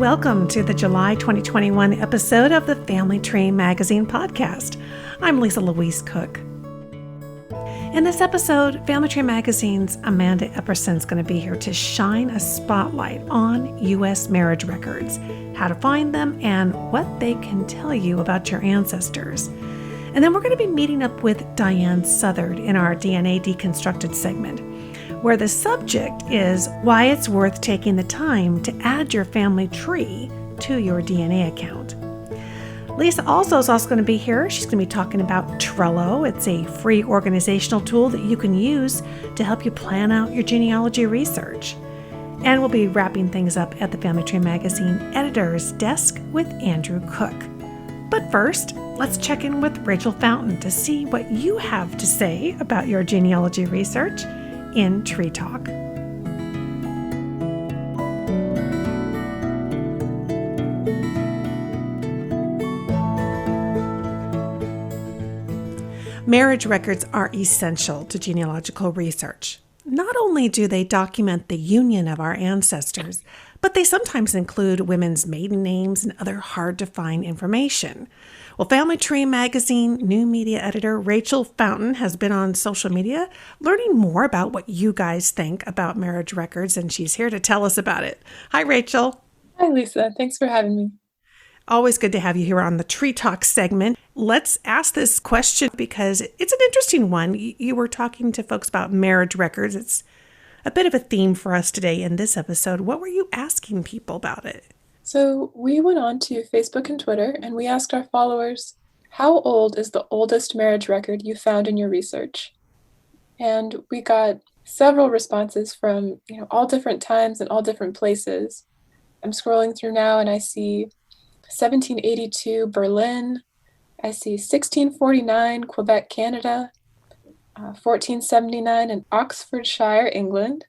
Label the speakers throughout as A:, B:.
A: Welcome to the July 2021 episode of the Family Tree Magazine podcast. I'm Louise Cooke. In this episode, Family Tree Magazine's Amanda Epperson is going to be here to shine a spotlight on U.S. marriage records, how to find them, and what they can tell you about your ancestors. And then we're going to be meeting up with Diane Southard in our DNA Deconstructed segment, where the subject is why it's worth taking the time to add your family tree to your DNA account. Lisa also is going to be here. She's going to be talking about Trello. It's a free organizational tool that you can use to help you plan out your genealogy research. And we'll be wrapping things up at the Family Tree Magazine editor's desk with Andrew Cook. But first, let's check in with Rachel Fountain to see what you have to say about your genealogy research in Tree Talk. Marriage records are essential to genealogical research. Not only do they document the union of our ancestors, but they sometimes include women's maiden names and other hard-to-find information. Well, Family Tree Magazine new media editor Rachel Fountain has been on social media learning more about what you guys think about marriage records, and she's here to tell us about it. Hi, Rachel.
B: Hi, Lisa. Thanks for having me.
A: Always good to have you here on the Tree Talk segment. Let's ask this question because it's an interesting one. You were talking to folks about marriage records. It's a bit of a theme for us today in this episode. What were you asking people about it?
B: So we went on to Facebook and Twitter, and we asked our followers, how old is the oldest marriage record you found in your research? And we got several responses from all different times and all different places. I'm scrolling through now, and I see 1782 Berlin. I see 1649 Quebec, Canada. 1479 in Oxfordshire, England.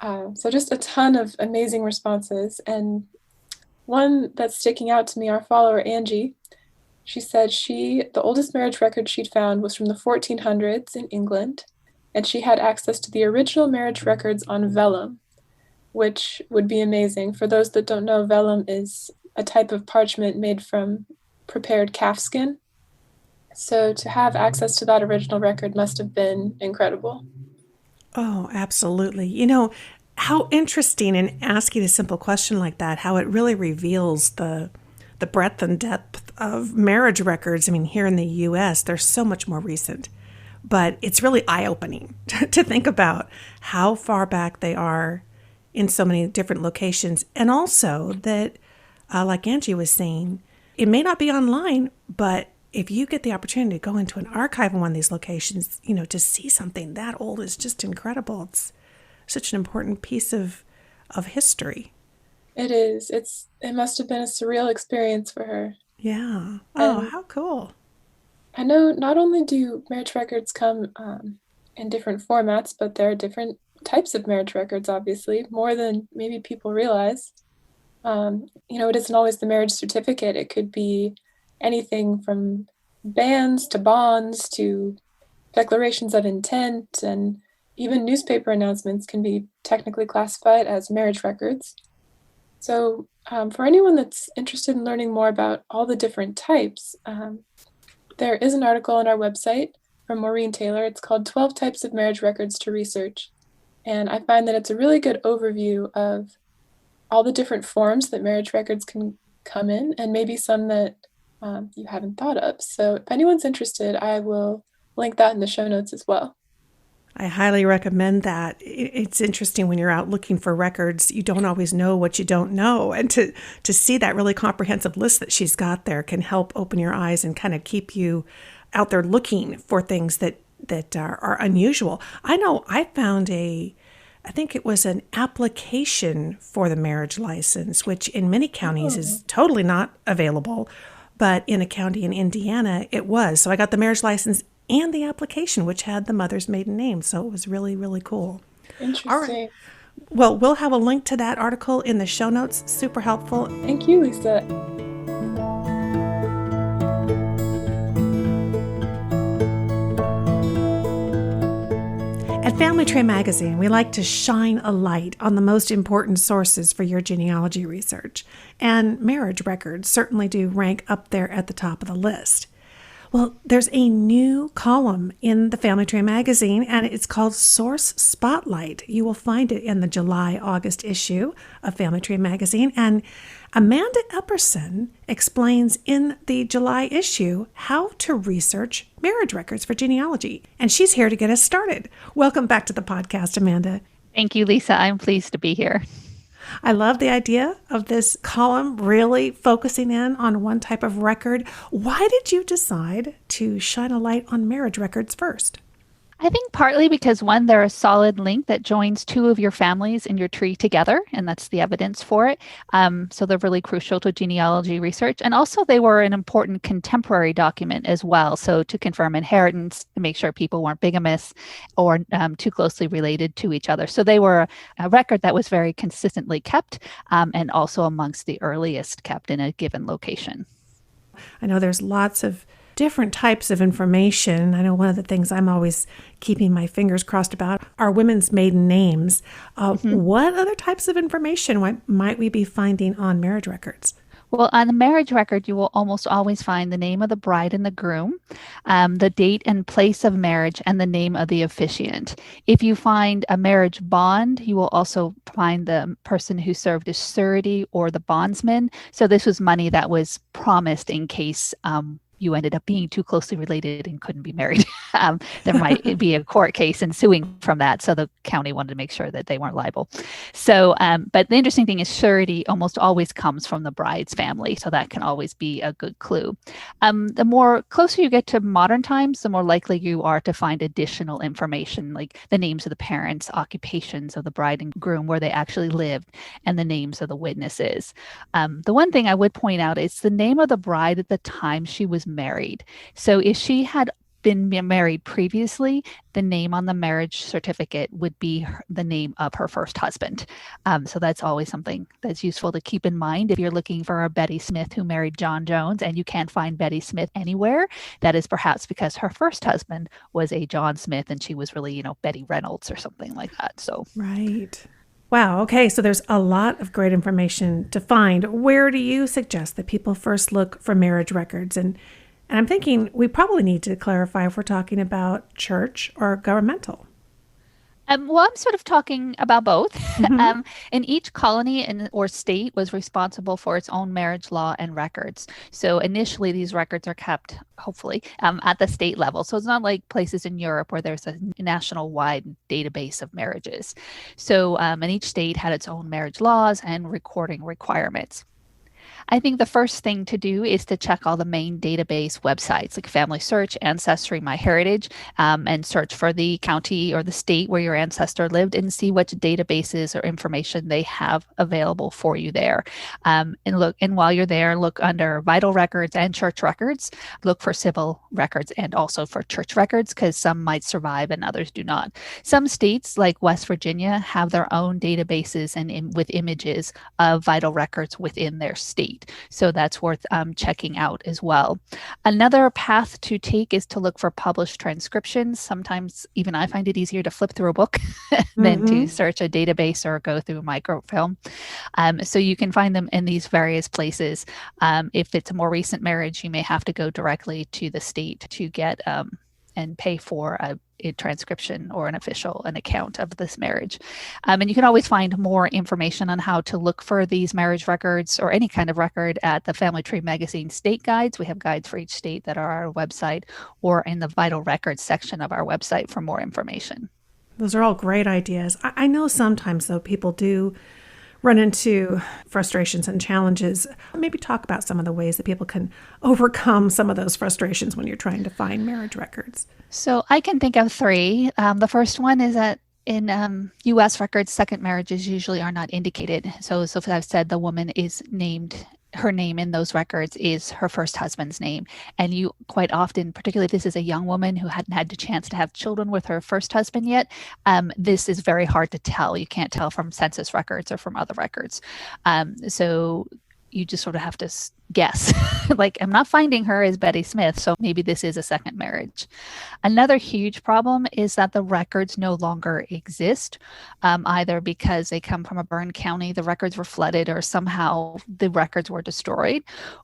B: So just a ton of amazing responses. And one that's sticking out to me, our follower Angie, she said the oldest marriage record she'd found was from the 1400s in England, and she had access to the original marriage records on vellum, which would be amazing. For those that don't know, vellum is a type of parchment made from prepared calf skin. So to have access to that original record must have been incredible.
A: Oh, absolutely. How interesting in asking a simple question like that, how it really reveals the breadth and depth of marriage records. I mean, here in the U.S., they're so much more recent, but it's really eye-opening to think about how far back they are in so many different locations. And also that, like Angie was saying, it may not be online, but if you get the opportunity to go into an archive in one of these locations, to see something that old is just incredible. It's such an important piece of history.
B: It is. It must have been a surreal experience for her.
A: Yeah. Oh, how cool.
B: I know not only do marriage records come in different formats, but there are different types of marriage records, obviously, more than maybe people realize. It isn't always the marriage certificate. It could be anything from bans to bonds to declarations of intent, and even newspaper announcements can be technically classified as marriage records. So for anyone that's interested in learning more about all the different types, there is an article on our website from Maureen Taylor. It's called 12 Types of Marriage Records to Research. And I find that it's a really good overview of all the different forms that marriage records can come in, and maybe some that you haven't thought of. So if anyone's interested, I will link that in the show notes as well.
A: I highly recommend that. It's interesting when you're out looking for records, you don't always know what you don't know. And to see that really comprehensive list that she's got there can help open your eyes and kind of keep you out there looking for things that are unusual. I know I found I think it was an application for the marriage license, which in many counties is totally not available. But in a county in Indiana, it was. So I got the marriage license and the application, which had the mother's maiden name. So it was really, really cool.
B: Interesting.
A: All right. Well, we'll have a link to that article in the show notes. Super helpful.
B: Thank you, Lisa.
A: At Family Tree Magazine, we like to shine a light on the most important sources for your genealogy research, and marriage records certainly do rank up there at the top of the list. Well, there's a new column in the Family Tree Magazine, and it's called Source Spotlight. You will find it in the July-August issue of Family Tree Magazine, and Amanda Epperson explains in the July issue how to research marriage records for genealogy, and she's here to get us started. Welcome back to the podcast, Amanda.
C: Thank you, Lisa. I'm pleased to be here.
A: I love the idea of this column really focusing in on one type of record. Why did you decide to shine a light on marriage records first?
C: I think partly because, one, they're a solid link that joins two of your families in your tree together, and that's the evidence for it. So they're really crucial to genealogy research. And also they were an important contemporary document as well. So to confirm inheritance, to make sure people weren't bigamous or too closely related to each other. So they were a record that was very consistently kept and also amongst the earliest kept in a given location.
A: I know there's lots of different types of information. I know one of the things I'm always keeping my fingers crossed about are women's maiden names. What other types of information might we be finding on marriage records?
C: Well, on the marriage record, you will almost always find the name of the bride and the groom, the date and place of marriage, and the name of the officiant. If you find a marriage bond, you will also find the person who served as surety or the bondsman. So this was money that was promised in case you ended up being too closely related and couldn't be married. There might be a court case ensuing from that. So the county wanted to make sure that they weren't liable. So, but the interesting thing is surety almost always comes from the bride's family. So that can always be a good clue. The more closer you get to modern times, the more likely you are to find additional information, like the names of the parents, occupations of the bride and groom, where they actually lived, and the names of the witnesses. The one thing I would point out is the name of the bride at the time she was married. So if she had been married previously, the name on the marriage certificate would be the name of her first husband. So that's always something that's useful to keep in mind. If you're looking for a Betty Smith who married John Jones and you can't find Betty Smith anywhere, that is perhaps because her first husband was a John Smith and she was really, Betty Reynolds or something like that. So
A: right. Wow. Okay. So there's a lot of great information to find. Where do you suggest that people first look for marriage records? And I'm thinking we probably need to clarify if we're talking about church or governmental.
C: Well, I'm sort of talking about both. And each colony or state was responsible for its own marriage law and records. So initially, these records are kept, hopefully, at the state level. So it's not like places in Europe where there's a national-wide database of marriages. So and each state had its own marriage laws and recording requirements. I think the first thing to do is to check all the main database websites like Family Search, Ancestry, MyHeritage, and search for the county or the state where your ancestor lived and see which databases or information they have available for you there. And while you're there, look under vital records and church records. Look for civil records and also for church records because some might survive and others do not. Some states like West Virginia have their own databases and with images of vital records within their state. So that's worth checking out as well. Another path to take is to look for published transcriptions. Sometimes even I find it easier to flip through a book than to search a database or go through microfilm. So you can find them in these various places. If it's a more recent marriage, you may have to go directly to the state to get and pay for a transcription or an account of this marriage. And you can always find more information on how to look for these marriage records or any kind of record at the Family Tree Magazine state guides. We have guides for each state that are on our website or in the vital records section of our website for more information.
A: Those are all great ideas. I know sometimes, though, people do run into frustrations and challenges. Maybe talk about some of the ways that people can overcome some of those frustrations when you're trying to find marriage records.
C: So I can think of three. The first one is that in U.S. records, second marriages usually are not indicated. So as I've said, the woman is named, her name in those records is her first husband's name. And you quite often, particularly if this is a young woman who hadn't had the chance to have children with her first husband yet, this is very hard to tell. You can't tell from census records or from other records. So you just sort of have to guess. Like, I'm not finding her as Betty Smith, so maybe this is a second marriage. Another huge problem is that the records no longer exist, either because they come from a burned county, the records were flooded, or somehow the records were destroyed,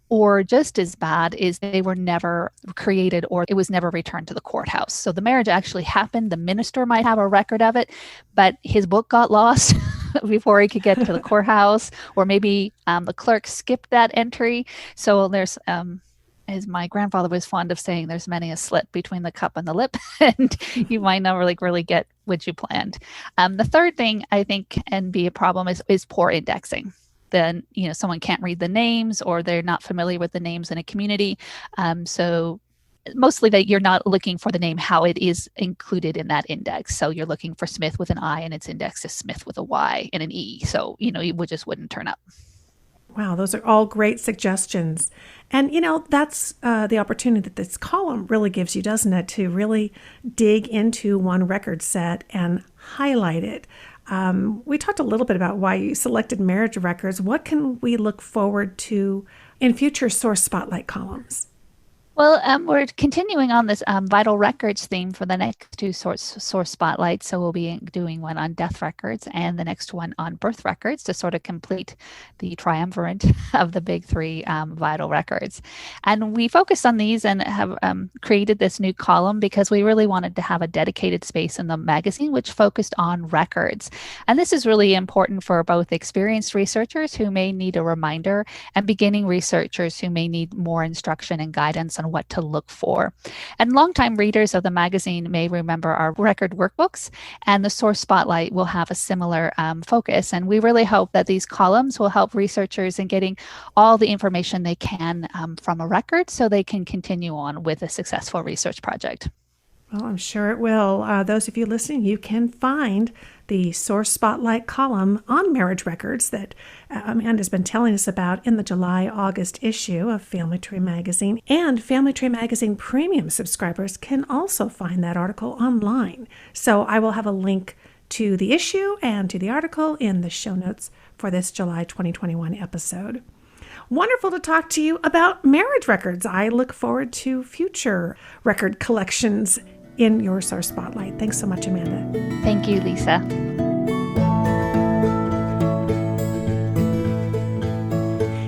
C: or just as bad is they were never created or it was never returned to the courthouse. So the marriage actually happened. The minister might have a record of it, but his book got lost before he could get to the courthouse, or maybe the clerk skipped that entry. So there's, as my grandfather was fond of saying, there's many a slit between the cup and the lip, and you might not really get what you planned. The third thing I think can be a problem is poor indexing. Then, someone can't read the names, or they're not familiar with the names in a community. So mostly that you're not looking for the name, how it is included in that index. So you're looking for Smith with an I and it's indexed as Smith with a Y and an E. So, it just wouldn't turn up.
A: Wow, those are all great suggestions. And, that's the opportunity that this column really gives you, doesn't it, to really dig into one record set and highlight it. We talked a little bit about why you selected marriage records. What can we look forward to in future Source Spotlight columns?
C: Well, we're continuing on this vital records theme for the next two source spotlights. So we'll be doing one on death records and the next one on birth records to sort of complete the triumvirate of the big three vital records. And we focused on these and have created this new column because we really wanted to have a dedicated space in the magazine which focused on records. And this is really important for both experienced researchers who may need a reminder and beginning researchers who may need more instruction and guidance on what to look for. And longtime readers of the magazine may remember our record workbooks, and the Source Spotlight will have a similar focus. And we really hope that these columns will help researchers in getting all the information they can from a record so they can continue on with a successful research project.
A: Well, I'm sure it will. Those of you listening, you can find the Source Spotlight column on marriage records that Amanda's been telling us about in the July-August issue of Family Tree Magazine. And Family Tree Magazine Premium subscribers can also find that article online. So I will have a link to the issue and to the article in the show notes for this July 2021 episode. Wonderful to talk to you about marriage records. I look forward to future record collections in your Source Spotlight. Thanks so much, Amanda.
C: Thank you, Lisa.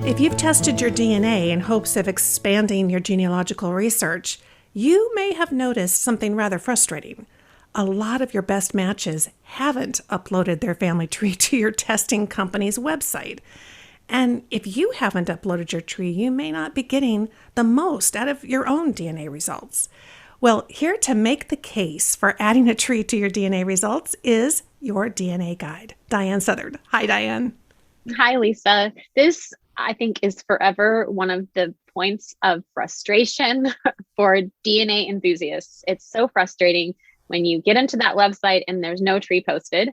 A: If you've tested your DNA in hopes of expanding your genealogical research, you may have noticed something rather frustrating. A lot of your best matches haven't uploaded their family tree to your testing company's website. And if you haven't uploaded your tree, you may not be getting the most out of your own DNA results. Well, here to make the case for adding a tree to your DNA results is your DNA guide, Diane Southard. Hi, Diane.
D: Hi, Lisa. This, I think, is forever one of the points of frustration for DNA enthusiasts. It's so frustrating when you get into that website and there's no tree posted.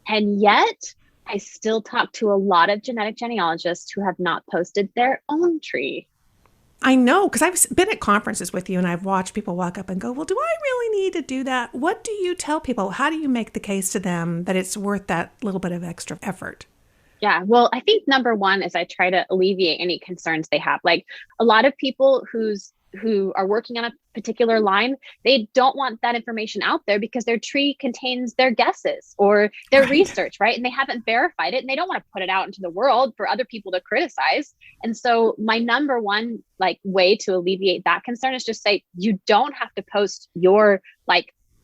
D: And yet, I still talk to a lot of genetic genealogists who have not posted their own tree.
A: I know, because I've been at conferences with you and I've watched people walk up and go, well, do I really need to do that? What do you tell people? How do you make the case to them that it's worth that little bit of extra effort?
D: Yeah, well, I think number one is I try to alleviate any concerns they have. Like a lot of people who are working on a particular line, they don't want that information out there because their tree contains their guesses or their research, right? And they haven't verified it and they don't want to put it out into the world for other people to criticize. And so my number one way to alleviate that concern is just say, you don't have to post your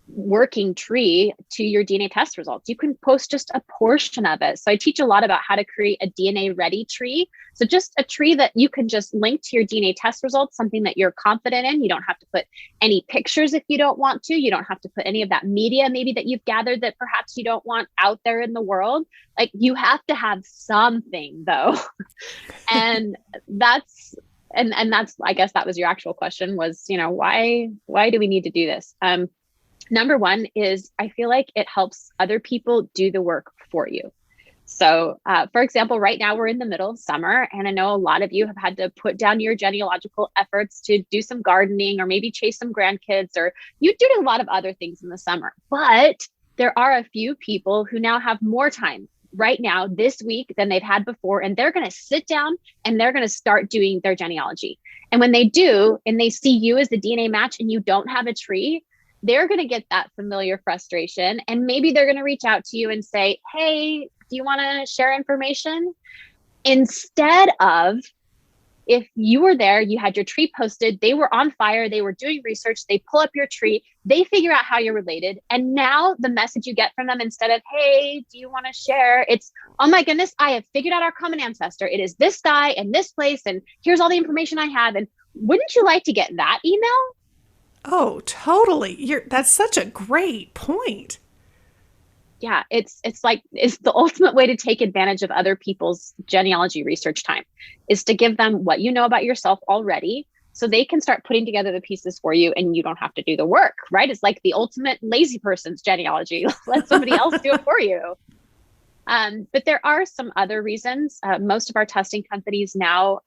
D: working tree to your DNA test results. You can post just a portion of it. So I teach a lot about how to create a DNA ready tree. So just a tree that you can just link to your DNA test results, something that you're confident in. You don't have to put any pictures if you don't want to. You don't have to put any of that media maybe that you've gathered that perhaps you don't want out there in the world. You have to have something though. And that's, I guess that was your actual question was, why do we need to do this? Number one is I feel like it helps other people do the work for you. So, for example, right now we're in the middle of summer, and I know a lot of you have had to put down your genealogical efforts to do some gardening or maybe chase some grandkids, or you do a lot of other things in the summer. But there are a few people who now have more time right now, this week, than they've had before. And they're going to sit down and they're going to start doing their genealogy. And when they do, and they see you as the DNA match and you don't have a tree, they're going to get that familiar frustration. And maybe they're going to reach out to you and say, hey, do you want to share information? Instead of, if you were there, you had your tree posted, they were on fire, they were doing research, they pull up your tree, they figure out how you're related. And now the message you get from them, instead of, hey, do you want to share? It's, oh my goodness, I have figured out our common ancestor. It is this guy and this place. And here's all the information I have. And wouldn't you like to get that email?
A: Oh, totally. That's such a great point.
D: Yeah, it's the ultimate way to take advantage of other people's genealogy research time, is to give them what you know about yourself already, so they can start putting together the pieces for you and you don't have to do the work, right? It's like the ultimate lazy person's genealogy. Let somebody else do it for you. But there are some other reasons. Most of our testing companies now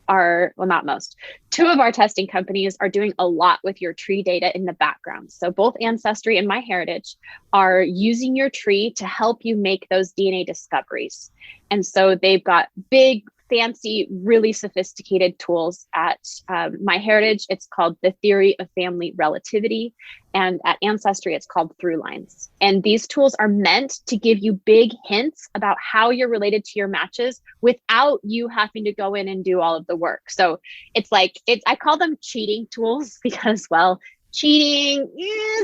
D: not most, two of our testing companies are doing a lot with your tree data in the background. So both Ancestry and MyHeritage are using your tree to help you make those DNA discoveries. And so they've got big, fancy, really sophisticated tools. At MyHeritage, it's called the Theory of Family Relativity. And at Ancestry, it's called Through-Lines. And these tools are meant to give you big hints about how you're related to your matches without you having to go in and do all of the work. So I call them cheating tools because, well, cheating,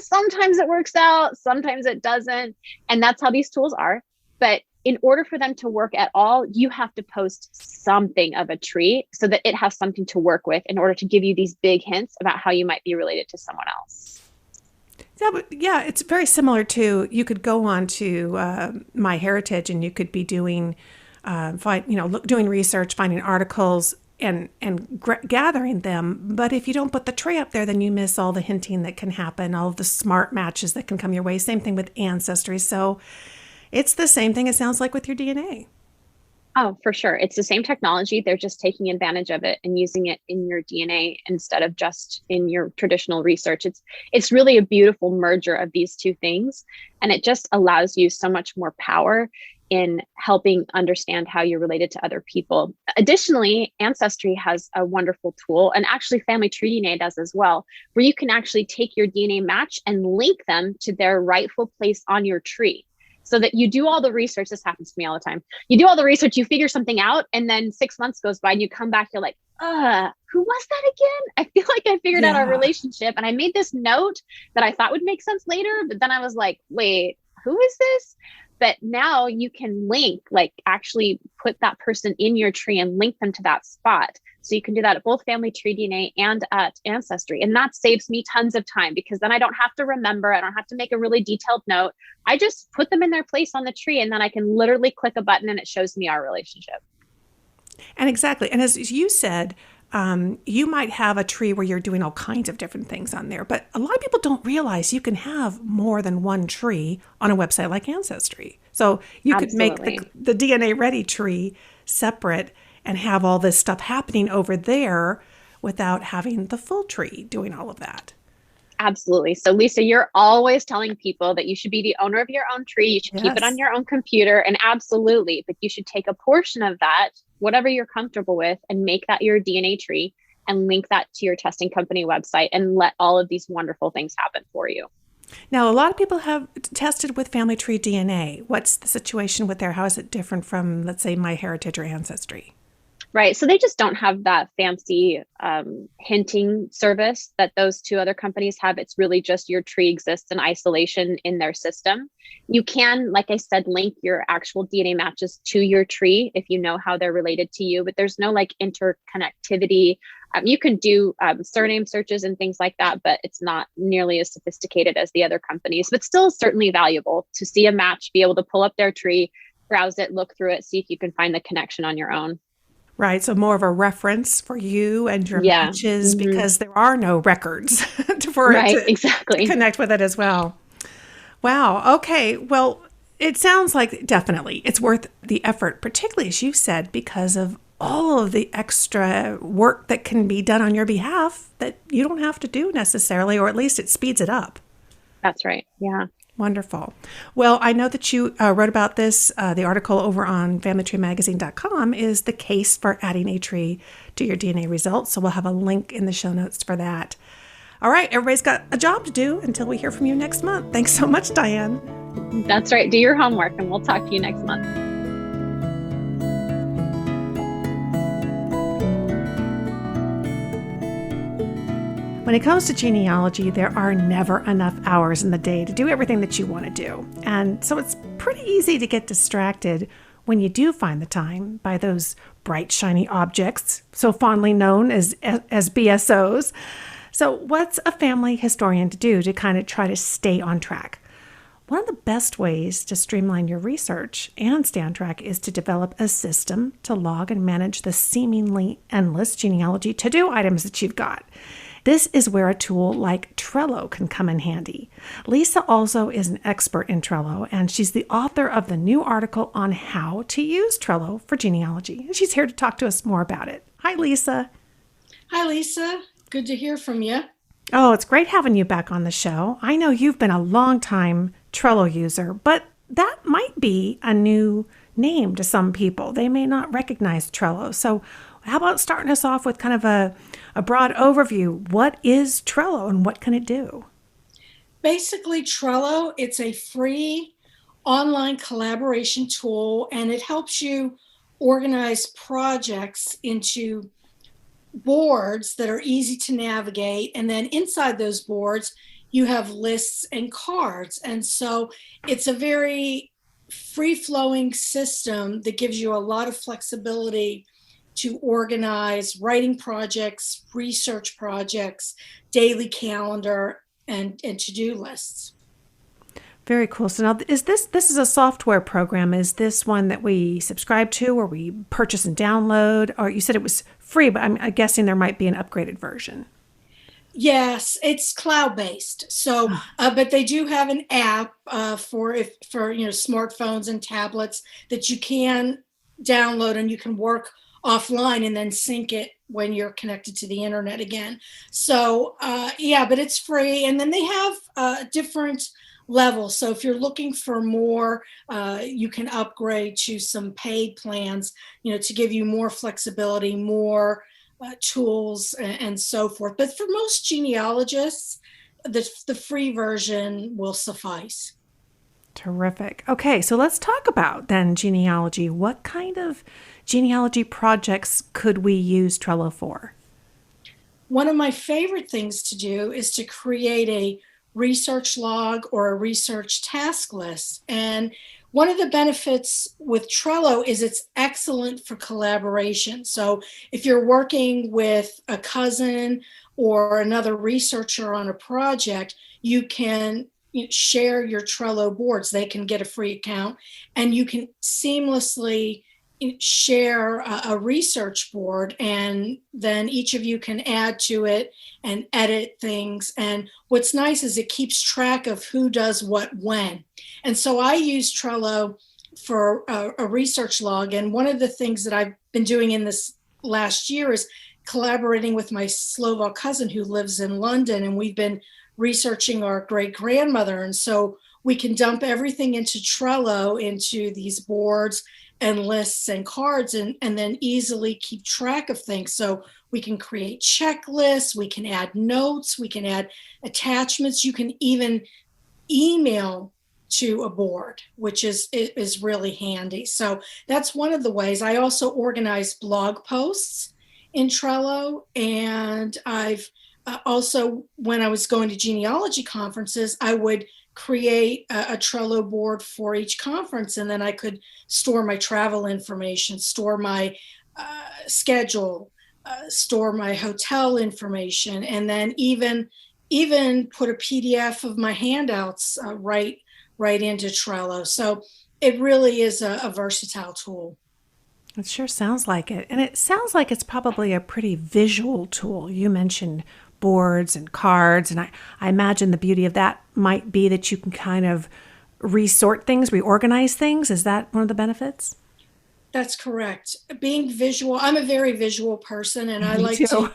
D: sometimes it works out, sometimes it doesn't. And that's how these tools are. But in order for them to work at all, you have to post something of a tree so that it has something to work with in order to give you these big hints about how you might be related to someone else.
A: Yeah, it's very similar to, you could go on to MyHeritage and you could be doing, doing research, finding articles and gathering them. But if you don't put the tree up there, then you miss all the hinting that can happen, all of the smart matches that can come your way. Same thing with Ancestry. So it's the same thing, it sounds like, with your DNA.
D: Oh, for sure. It's the same technology. They're just taking advantage of it and using it in your DNA instead of just in your traditional research. It's really a beautiful merger of these two things. And it just allows you so much more power in helping understand how you're related to other people. Additionally, Ancestry has a wonderful tool, and actually Family Tree DNA does as well, where you can actually take your DNA match and link them to their rightful place on your tree. So that you do all the research. This happens to me all the time. You do all the research, you figure something out, and then 6 months goes by and you come back, you're like, who was that again? I feel like I figured out our relationship, and I made this note that I thought would make sense later, but then I was like, wait, who is this? But now you can link, actually put that person in your tree and link them to that spot. So you can do that at both Family Tree DNA and at Ancestry. And that saves me tons of time, because then I don't have to remember, I don't have to make a really detailed note. I just put them in their place on the tree, and then I can literally click a button and it shows me our relationship.
A: And exactly. And as you said, you might have a tree where you're doing all kinds of different things on there, but a lot of people don't realize you can have more than one tree on a website like Ancestry. So you could make the DNA ready tree separate and have all this stuff happening over there without having the full tree doing all of that.
D: Absolutely. So Lisa, you're always telling people that you should be the owner of your own tree. You should keep it on your own computer, and absolutely, but you should take a portion of that, whatever you're comfortable with, and make that your DNA tree and link that to your testing company website and let all of these wonderful things happen for you.
A: Now, a lot of people have tested with Family Tree DNA. What's the situation with there? How is it different from, let's say, MyHeritage or Ancestry?
D: Right. So they just don't have that fancy hinting service that those two other companies have. It's really just your tree exists in isolation in their system. You can, like I said, link your actual DNA matches to your tree if you know how they're related to you, but there's no interconnectivity. You can do surname searches and things like that, but it's not nearly as sophisticated as the other companies, but still certainly valuable to see a match, be able to pull up their tree, browse it, look through it, see if you can find the connection on your own.
A: Right. So more of a reference for you and your matches, because there are no records for it to connect with it as well. Wow. Okay. Well, it sounds like definitely it's worth the effort, particularly as you said, because of all of the extra work that can be done on your behalf that you don't have to do necessarily, or at least it speeds it up.
D: That's right. Yeah.
A: Wonderful. Well, I know that you wrote about this. The article over on familytreemagazine.com is the case for adding a tree to your DNA results. So we'll have a link in the show notes for that. All right, everybody's got a job to do until we hear from you next month. Thanks so much, Diane.
D: That's right. Do your homework and we'll talk to you next month.
A: When it comes to genealogy, there are never enough hours in the day to do everything that you want to do. And so it's pretty easy to get distracted when you do find the time by those bright, shiny objects, so fondly known as BSOs. So what's a family historian to do to kind of try to stay on track? One of the best ways to streamline your research and stay on track is to develop a system to log and manage the seemingly endless genealogy to-do items that you've got. This is where a tool like Trello can come in handy. Lisa also is an expert in Trello, and she's the author of the new article on how to use Trello for genealogy. And she's here to talk to us more about it. Hi, Lisa.
E: Hi, Lisa. Good to hear from you.
A: Oh, it's great having you back on the show. I know you've been a long time Trello user, but that might be a new name to some people. They may not recognize Trello. So how about starting us off with kind of a broad overview? What is Trello and what can it do?
E: Basically, Trello, it's a free online collaboration tool, and it helps you organize projects into boards that are easy to navigate. And then inside those boards, you have lists and cards. And so it's a very free-flowing system that gives you a lot of flexibility to organize writing projects, research projects, daily calendar, and to-do lists.
A: Very cool. So now this is a software program. Is this one that we subscribe to or we purchase and download? Or you said it was free, but I'm guessing there might be an upgraded version.
E: Yes, it's cloud-based. So, but they do have an app for smartphones and tablets that you can download, and you can work offline and then sync it when you're connected to the internet again. So, but it's free, and then they have different levels. So if you're looking for more, you can upgrade to some paid plans, to give you more flexibility, more tools, and so forth. But for most genealogists, the free version will suffice.
A: Terrific. Okay, so let's talk about then genealogy. What kind of genealogy projects could we use Trello for?
E: One of my favorite things to do is to create a research log or a research task list. And one of the benefits with Trello is it's excellent for collaboration. So if you're working with a cousin or another researcher on a project, you can share your Trello boards. They can get a free account, and you can seamlessly share a research board, and then each of you can add to it and edit things. And what's nice is it keeps track of who does what when. And so I use Trello for a research log. And one of the things that I've been doing in this last year is collaborating with my Slovak cousin who lives in London, and we've been researching our great-grandmother. And so we can dump everything into Trello, into these boards and lists and cards, and then easily keep track of things. So we can create checklists, we can add notes, we can add attachments. You can even email to a board, which is really handy. So that's one of the ways. I also organize blog posts in Trello, and I've also, when I was going to genealogy conferences, I would create a Trello board for each conference, and then I could store my travel information, store my schedule, store my hotel information, and then even put a PDF of my handouts right into Trello. So it really is a versatile tool.
A: It sure sounds like it. And it sounds like it's probably a pretty visual tool. You mentioned boards and cards, and I imagine the beauty of that might be that you can kind of resort things, reorganize things. Is that one of the benefits?
E: That's correct. Being visual, I'm a very visual person, and I
A: Me
E: like
A: too.
E: to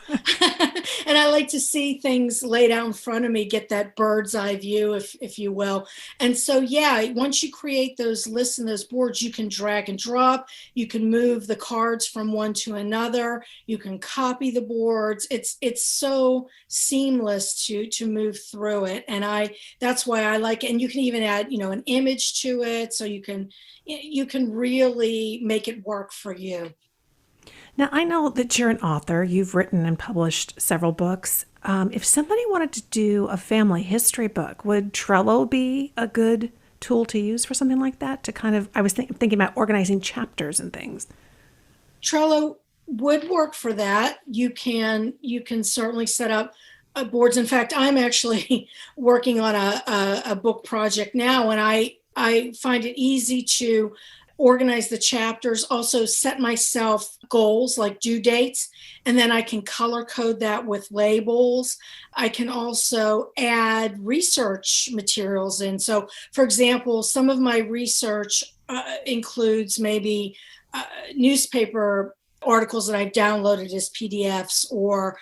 E: and I like to see things laid out in front of me, get that bird's eye view, if you will. And so, yeah, once you create those lists and those boards, you can drag and drop. You can move the cards from one to another. You can copy the boards. It's so seamless to move through it, and that's why I like it. And you can even add, an image to it, so you can really make it work for you.
A: Now, I know that you're an author. You've written and published several books. If somebody wanted to do a family history book, would Trello be a good tool to use for something like that? To kind of, I was thinking about organizing chapters and things.
E: Trello would work for that. You can certainly set up boards. In fact, I'm actually working on a book project now, and I find it easy to organize the chapters, also set myself goals like due dates, and then I can color code that with labels. I can also add research materials in. So, for example, some of my research includes maybe newspaper articles that I've downloaded as PDFs, or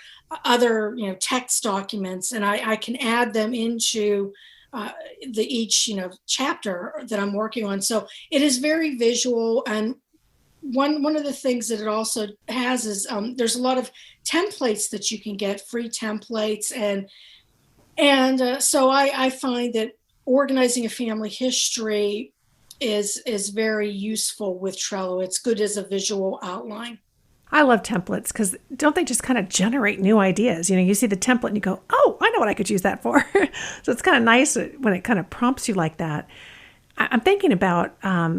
E: other text documents, and I can add them into each chapter that I'm working on. So it is very visual. And one of the things that it also has is there's a lot of templates that you can get, free templates, and so I find that organizing a family history is very useful with Trello. It's good as a visual outline.
A: I love templates because don't they just kind of generate new ideas? You see the template and you go, oh, I know what I could use that for. So it's kind of nice when it kind of prompts you like that. I'm thinking about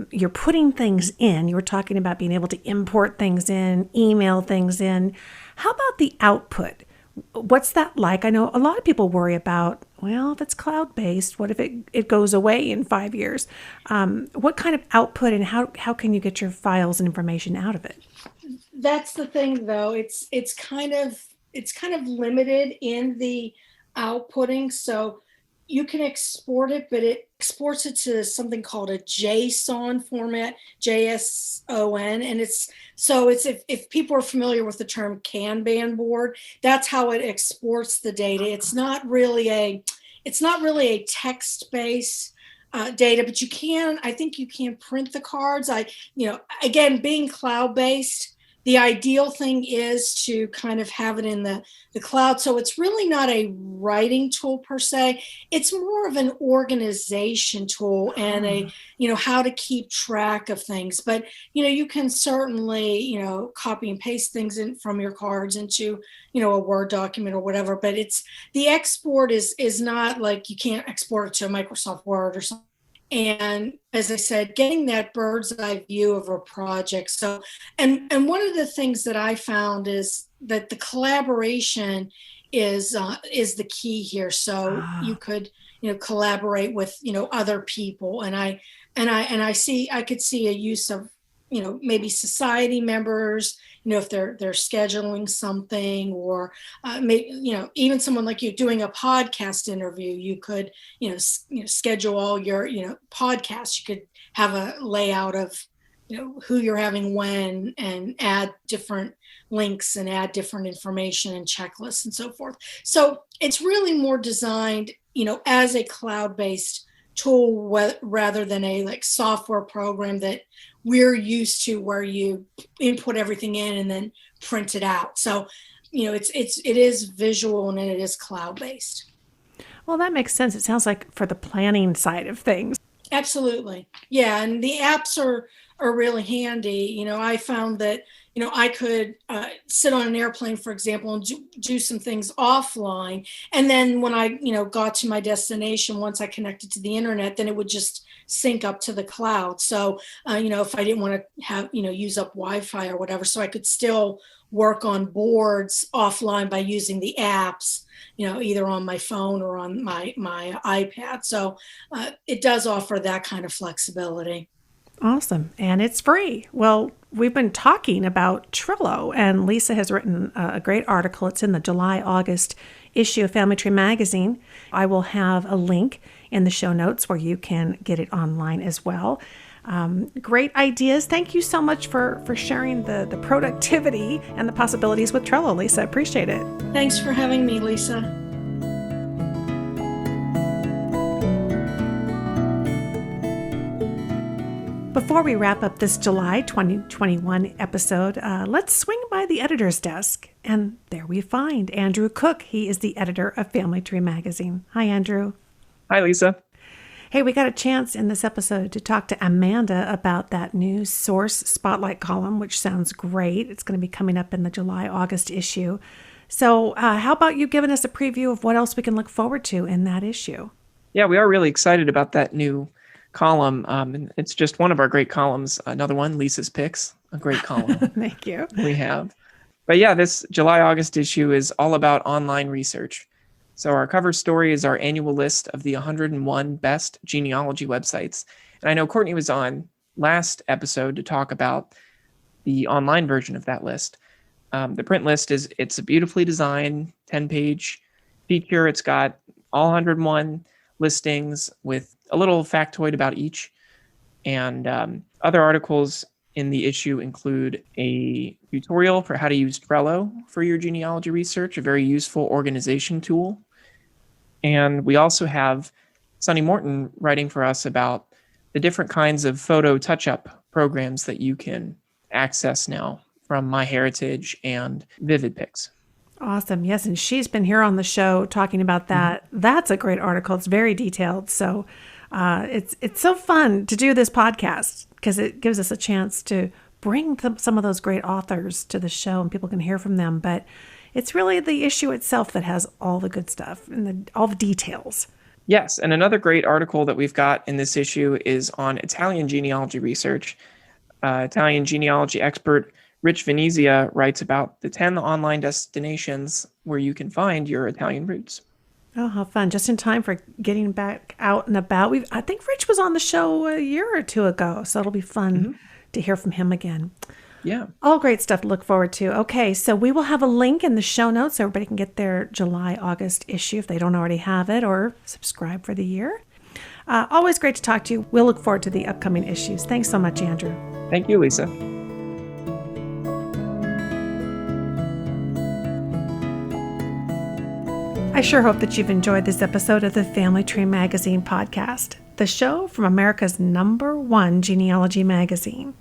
A: you're putting things in. You were talking about being able to import things in, email things in. How about the output? What's that like? I know a lot of people worry about, well, if it's cloud-based, what if it goes away in 5 years? What kind of output, and how can you get your files and information out of it?
E: That's the thing, though. It's kind of limited in the outputting. So you can export it, but it exports it to something called a JSON format, JSON. And it's if people are familiar with the term Kanban board, that's how it exports the data. It's not really a text-based data, but I think you can print the cards. Again, being cloud-based, the ideal thing is to kind of have it in the cloud. So it's really not a writing tool per se. It's more of an organization tool and how to keep track of things. But, you can certainly, copy and paste things in from your cards into, a Word document or whatever. But the export is not like you can't export it to a Microsoft Word or something. And as I said, getting that bird's eye view of a project. So, and one of the things that I found is that the collaboration is the key here. So you could, collaborate with, other people. And I could see a use of, maybe society members, if they're scheduling something, or maybe, even someone like you doing a podcast interview, you could, schedule all your, podcasts. You could have a layout of, who you're having when, and add different links and add different information and checklists and so forth. So it's really more designed, as a cloud-based tool rather than a software program that we're used to, where you input everything in and then print it out. So, it is visual and it is cloud-based.
A: Well, that makes sense. It sounds like for the planning side of things.
E: Absolutely. Yeah. And the apps are really handy. I found that, I could sit on an airplane, for example, and do some things offline. And then when I, got to my destination, once I connected to the internet, then it would just sync up to the cloud. So, if I didn't want to have, use up Wi-Fi or whatever, so I could still work on boards offline by using the apps, either on my phone or on my iPad. So it does offer that kind of flexibility.
A: Awesome. And it's free. Well, we've been talking about Trello, and Lisa has written a great article. It's in the July-August issue of Family Tree Magazine. I will have a link in the show notes where you can get it online as well. Great ideas. Thank you so much for sharing the productivity and the possibilities with Trello, Lisa. Appreciate it.
E: Thanks for having me, Lisa.
A: Before we wrap up this July 2021 episode, let's swing by the editor's desk. And there we find Andrew Cooke. He is the editor of Family Tree Magazine. Hi, Andrew.
F: Hi, Lisa.
A: Hey, we got a chance in this episode to talk to Amanda about that new Source Spotlight column, which sounds great. It's going to be coming up in the July-August issue. So how about you giving us a preview of what else we can look forward to in that issue?
F: Yeah, we are really excited about that new column. And it's just one of our great columns. Another one, Lisa's Picks, a great column.
A: Thank you.
F: We have. But yeah, this July-August issue is all about online research. So our cover story is our annual list of the 101 best genealogy websites. And I know Courtney was on last episode to talk about the online version of that list. The print list it's a beautifully designed 10-page feature. It's got all 101 listings with a little factoid about each. And other articles in the issue include a tutorial for how to use Trello for your genealogy research, a very useful organization tool. And we also have Sunny Morton writing for us about the different kinds of photo touch-up programs that you can access now from MyHeritage and VividPix.
A: Awesome. Yes, and she's been here on the show talking about that. Mm-hmm. That's a great article. It's very detailed. So it's so fun to do this podcast because it gives us a chance to bring some of those great authors to the show and people can hear from them. But it's really the issue itself that has all the good stuff and all the details.
F: Yes, and another great article that we've got in this issue is on Italian genealogy research. Italian genealogy expert Rich Venezia writes about the 10 online destinations where you can find your Italian roots.
A: Oh, how fun. Just in time for getting back out and about. I think Rich was on the show a year or two ago, so it'll be fun to hear from him again.
F: Yeah.
A: All great stuff to look forward to. Okay, so we will have a link in the show notes so everybody can get their July-August issue if they don't already have it or subscribe for the year. Always great to talk to you. We'll look forward to the upcoming issues. Thanks so much, Andrew.
F: Thank you, Lisa.
A: I sure hope that you've enjoyed this episode of the Family Tree Magazine podcast, the show from America's #1 genealogy magazine.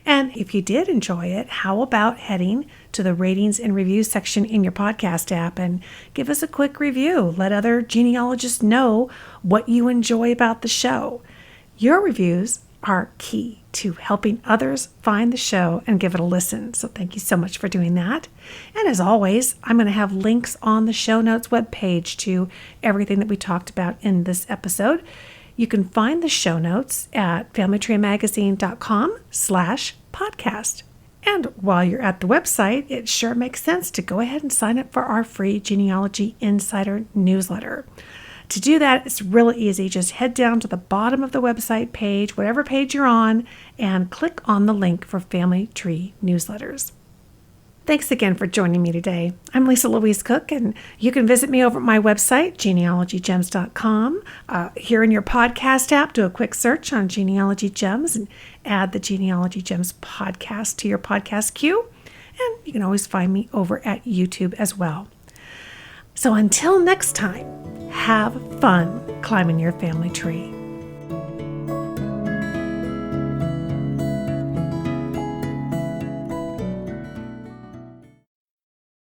A: And if you did enjoy it, how about heading to the ratings and reviews section in your podcast app and give us a quick review. Let other genealogists know what you enjoy about the show. Your reviews are key to helping others find the show and give it a listen. So thank you so much for doing that. And as always, I'm going to have links on the show notes webpage to everything that we talked about in this episode. You can find the show notes at familytreemagazine.com/podcast. And while you're at the website, it sure makes sense to go ahead and sign up for our free Genealogy Insider newsletter. To do that, it's really easy. Just head down to the bottom of the website page, whatever page you're on, and click on the link for Family Tree newsletters. Thanks again for joining me today. I'm Louise Cooke, and you can visit me over at my website, genealogygems.com. Here in your podcast app, do a quick search on Genealogy Gems and add the Genealogy Gems podcast to your podcast queue. And you can always find me over at YouTube as well. So until next time, have fun climbing your family tree.